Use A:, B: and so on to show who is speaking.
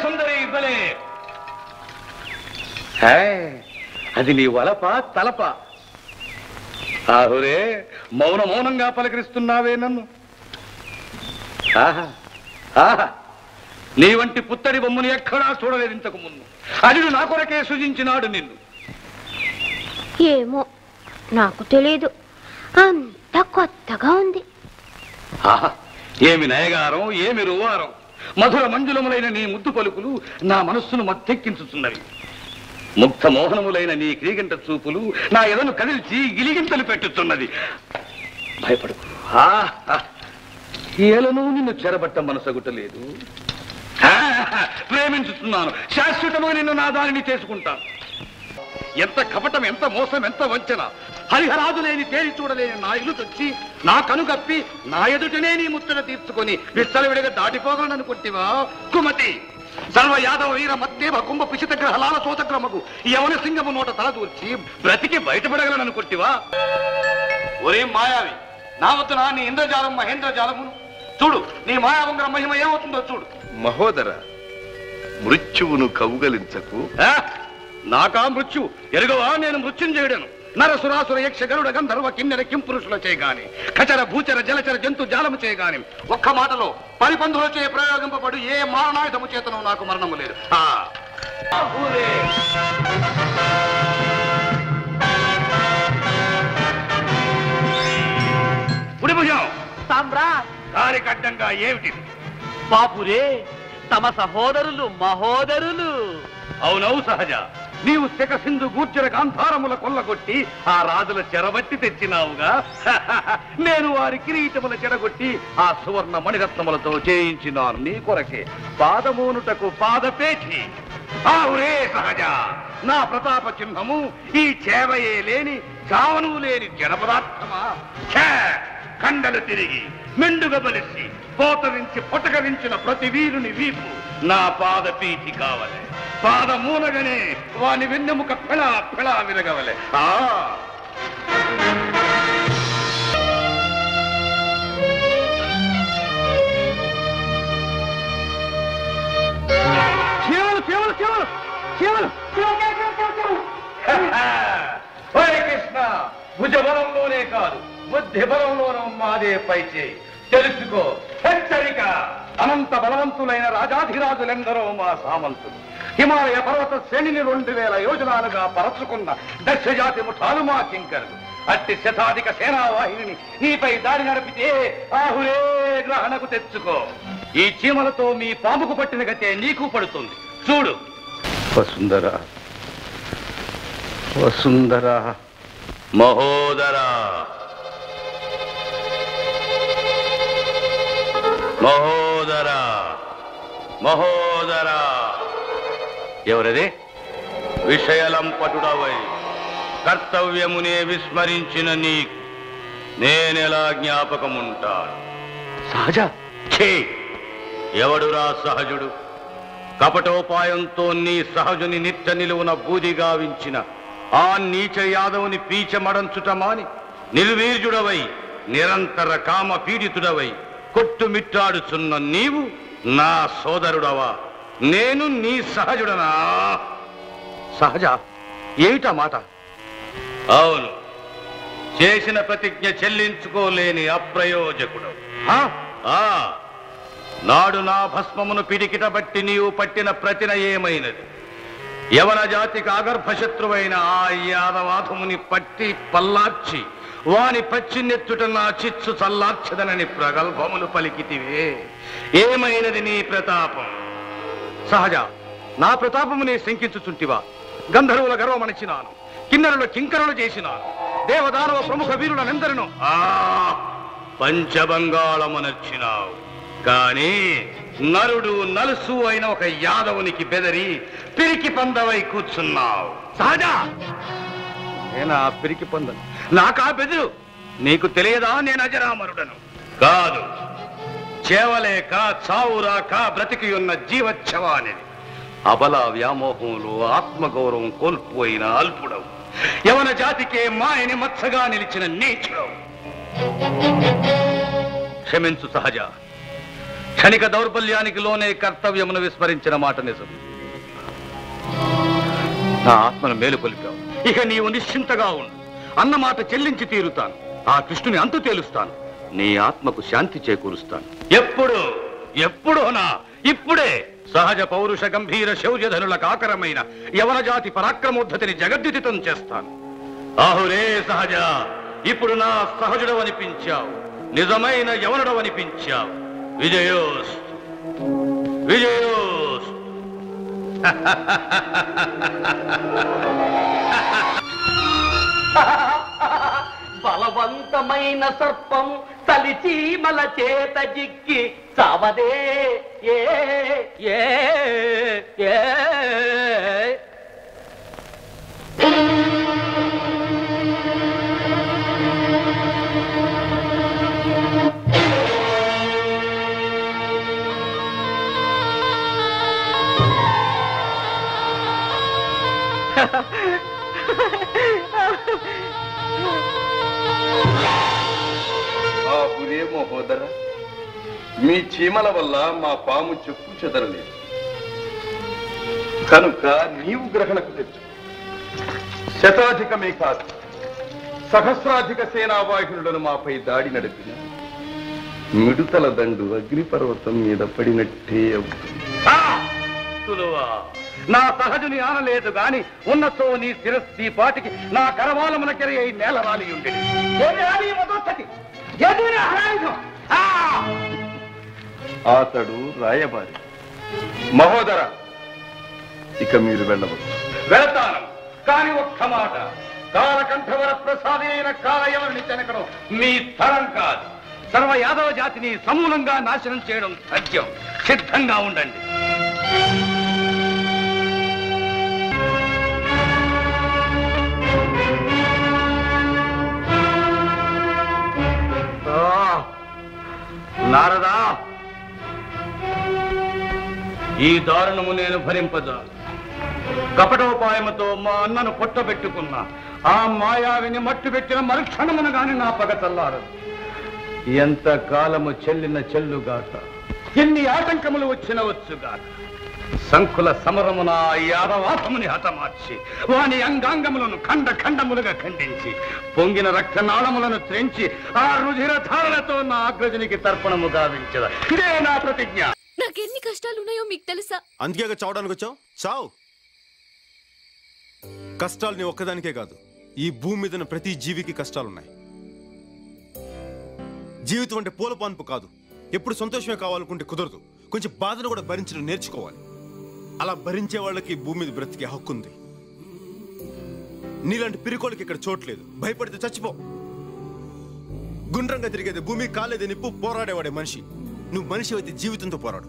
A: సుందరి భలే. అది నీ వలప తలప. ఆహురే, మౌనంగా పలకరిస్తున్నావే నన్ను. ఆహా ఆహా, నీ వంటి పుత్తడి బొమ్మను ఎక్కడా చూడలేదు ఇంతకు ముందు. అర్జునుడు నా కొరకే సృజించినాడు నిన్ను.
B: ఏమో నాకు తెలియదు, అంత కొత్తగా ఉంది.
A: ఆహా, ఏమి నయగారం, ఏమి రువారం. మధుర మంజులములైన నీ ముద్దు పలుకులు నా మనస్సును మత్తెక్కించుతున్నవి. ముగ్ధ మోహనములైన నీ క్రీగంట చూపులు నా ఎదను కదిల్చి గిలిగింతలు పెట్టుతున్నది. భయపడకు. ఏలను నిన్ను చెరబట్ట మనసగుటలేదు. ప్రేమించుతున్నాను, శాశ్వతము నిన్ను నా దానిని చేసుకుంటాను. ఎంత కపటం, ఎంత మోసం, ఎంత వంచన. హరిహరాదు లేని తేరి చూడలేని నా ఇల్లు తెచ్చి నా కనుగప్పి నా ఎదుటనే నీ ముచ్చట తీర్చుకొని విచ్చలవిడిగా దాటిపోగలననుకుంటేవా కుమతి? సర్వ యాదవ వీర మత్తేవ కుంభ పిశిత గ్రహలాల సోతగ్రమకు యవన సింగము నోట తలదూర్చి బ్రతికి బయటపడగలననుకుంటేవా? ఒరే మాయావి, నా వద్దున నీ ఇంద్రజాలం మహేంద్రజాలమును చూడు. నీ మాయావంగర మహిమ ఏమవుతుందో చూడు.
C: మహోదర, మృత్యువును కౌగలించకు.
A: నాకా మృత్యు ఎరుగవా? నేను మృత్యుం చేయడను. నరసురాసుర యక్ష గరుడ గంధర్వ కిన్నెర కింపురుషుల చేయగాని, ఖచర భూచర జలచర జంతు జాలము చేయగాని, ఒక్క మాటలో పరిపంధుల చే ప్రయోగింపబడు ఏ మారణాయుధము చేతను నాకు మరణము లేదు. ఉడిభుజం దారి కడ్డంగా ఏమిటి?
D: బాపురే, తమ సహోదరులు మహోదరులు.
A: అవునవు సహజ, నీవు శక సింధు గూర్జర గాంధారముల కొల్లగొట్టి ఆ రాజుల చెరబట్టి తెచ్చినావుగా. నేను వారి కిరీటముల చెరగొట్టి ఆ సువర్ణ మణిరత్నములతో చేయించినాను నీ కొరకే, పాదమోనుటకు పాదపేచి. ఆవురే సహజ, నా ప్రతాప చిహ్నము ఈ చేవయే లేని చావను లేని జడ పదార్థమా? కండలు తిరిగి మెండుగా బలిసి పోతరించి పొటకరించిన ప్రతి వీరుని వీపు నా పాదపీఠి కావలే. పాదమూలగానే వాని వెన్నెముక ఫెళా ఫెళా విరగవలే. కృష్ణ, భుజ బలంలోనే కాదు బుద్ధి బలంలోనూ మాదే పైచేయి. తెలుసుకో, హెచ్చరిక. అనంత బలవంతులైన రాజాధిరాజులెందరో మా సామంతులు. హిమాలయ పర్వత శ్రేణిని 2000 యోజనాలుగా పరచుకున్న దక్షజాతి ముఠాలు మా కింకరులు. అట్టి శతాధిక సేనావాహిని నీపై దాడి నడిపితే ఆహురే గ్రహణకు తెచ్చుకో. ఈ చీమలతో మీ పాముకు పట్టిన గతే నీకు పడుతుంది. చూడు. వసుంధర, వసుంధర, మహోదరా, మహోదరా, మహోదరా. ఎవరది? విషయలంపటుడవై కర్తవ్యమునే విస్మరించిన నీకు నేనెలా జ్ఞాపకముంటాను? సహజ, ఎవడురా సహజుడు? కపటోపాయంతో నీ సహజుని నిత్య నిలువున బూదిగావించిన ఆ నీచ యాదవుని పీచమడంచుటమాని నిర్వీర్యుడవై నిరంతర కామ పీడితుడవై కొట్టుమిట్టాడుచున్న నీవు నా సోదరుడవా? నేను నీ సహజుడనా? సహజ, ఏమిటా మాట? అవును, చేసిన ప్రతిజ్ఞ చెల్లించుకోలేని అప్రయోజకుడు. నాడు నా భస్మమును పిడికిట బట్టి నీవు పట్టిన ప్రతిన ఏమైనది? యవన జాతికి ఆగర్భశత్రువైన ఆ యాదవాధముని పట్టి పల్లార్చి వాని పచ్చినెత్తుట నా చిచ్చు చల్లార్చదనని ప్రగల్భములు పలికితివే. ఏమైనది నీ ప్రతాపం? సహజ, నా ప్రతాపము నీ శంకించుచుంటివా? గంధర్వుల గర్వమణిచినాను, కిన్నరుల కింకరులు చేసినాను, దేవదానవ ప్రముఖ వీరులనెందరినో పంచబంగాళమనర్చినావు. కాని నరుడు నలుసు అయిన ఒక యాదవునికి బెదరి పిరికి పందవై కూర్చున్నావు. సహజ, నేనా పిరికి పందను? నాకా బెదురు? నీకు తెలియదా నేను అజరామరుడను? కాదు, చేవలేక చావురాక బ్రతికి ఉన్న జీవచ్ఛవానిది. అబల వ్యామోహంలో ఆత్మగౌరవం కోల్పోయిన అల్పుడవు. యవన జాతికే మాయని మత్సగా నిలిచిన నీచుడవు. క్షమించు సహజ, క్షణిక దౌర్బల్యానికి లోనే కర్తవ్యమును విస్మరించిన మాట నిజం. నా ఆత్మను మేలుకొలిపావు. ఇక నీవు నిశ్చింతగా ఉండు. అన్నమాట చెల్లించి తీరుతాను. ఆ కృష్ణుని అంతు తేలుస్తాను. నీ ఆత్మకు శాంతి చేకూరుస్తాను. ఎప్పుడోనా ఇప్పుడే సహజ పౌరుష గంభీర శౌర్యధనులకు ఆకరమైన యవన జాతి పరాక్రమోద్ధతిని జగద్విదితం చేస్తాను. ఆహురే సహజ, ఇప్పుడు నా సహజుడవనిపించావు. నిజమైన యవనుడవనిపించావు. విజయోస్తు, విజయోస్తు.
D: బలవంతమైన సర్పం తలిచీమల చేత జిక్కి చావదే. ఏ ఏ ఏ
C: మహోదర, మీ చీమల వల్ల మా పాము చెప్పు చెదరలేదు కనుక నీవు గ్రహణకు తెచ్చు. శతాధికమే కాదు, సహస్రాధిక సేనావాహినులను మాపై దాడి నడిపిన మిడుతల దండు అగ్నిపర్వతం మీద పడినట్టే అవుతుంది.
A: నా సహజుని ఆనలేదు గాని ఉన్నతో నీ శిరస్సు పాటికి నా కరవాలమునకెరి అయి నేల రాలి ఉండేది.
C: అతడు రాయబారి. మహోదర, ఇక మీరు వెళ్ళవచ్చు.
A: వెళతాను, కాని ఒక్క మాట. కాలకంఠవర ప్రసాది అయిన కాలయవరిని చెనకడం మీ తరం కాదు. సర్వ యాదవ జాతిని సమూలంగా నాశనం చేయడం సత్యం. సిద్ధంగా ఉండండి. నారదా, ఈ దారుణము నేను భరింపజాను. కపటోపాయముతో మా అన్నను పొట్టబెట్టుకున్న ఆ మాయావిని మట్టుబెట్టిన మరుక్షణమున గాని నా పగ చల్లారదు. ఎంత కాలము చెల్లిన చెల్లుగాక, ఎన్ని ఆటంకములు వచ్చినవచ్చుగాక, సంకుల సమరమున యాదవాసముని హతమార్చి వాని అంగాంగములను ఖండ ఖండములుగా ఖండించి పొంగిన రక్తనాళములను త్రెంచి ఆ రుధిర ధారణతో నా అగ్రజునికి తర్పణము గావించద. ఇదే నా ప్రతిజ్ఞ.
E: నాకెన్ని కష్టాలున్నాయో మీకు తెలుసా?
F: అందుకే చావడానికి వచ్చావు. చావు. కష్టాలు నీ ఒక్కదానికే కాదు, ఈ భూమి మీద ప్రతి జీవికి కష్టాలున్నాయి. జీవితం అంటే పూల పాన్పు కాదు. ఎప్పుడు సంతోషమే కావాలనుకుంటే కుదరదు. కొంచెం బాధను కూడా భరించడం నేర్చుకోవాలి. అలా భరించే వాళ్ళకి భూమి మీద బ్రతికే హక్కు ఉంది. నీలాంటి పిరికోళ్ళకి ఇక్కడ చోట్లేదు. భయపడితే చచ్చిపో. గుండ్రంగా తిరిగేది భూమి, కాలేదే నిప్పు, పోరాడేవాడే మనిషి. నువ్వు మనిషి అయితే జీవితంతో పోరాడు.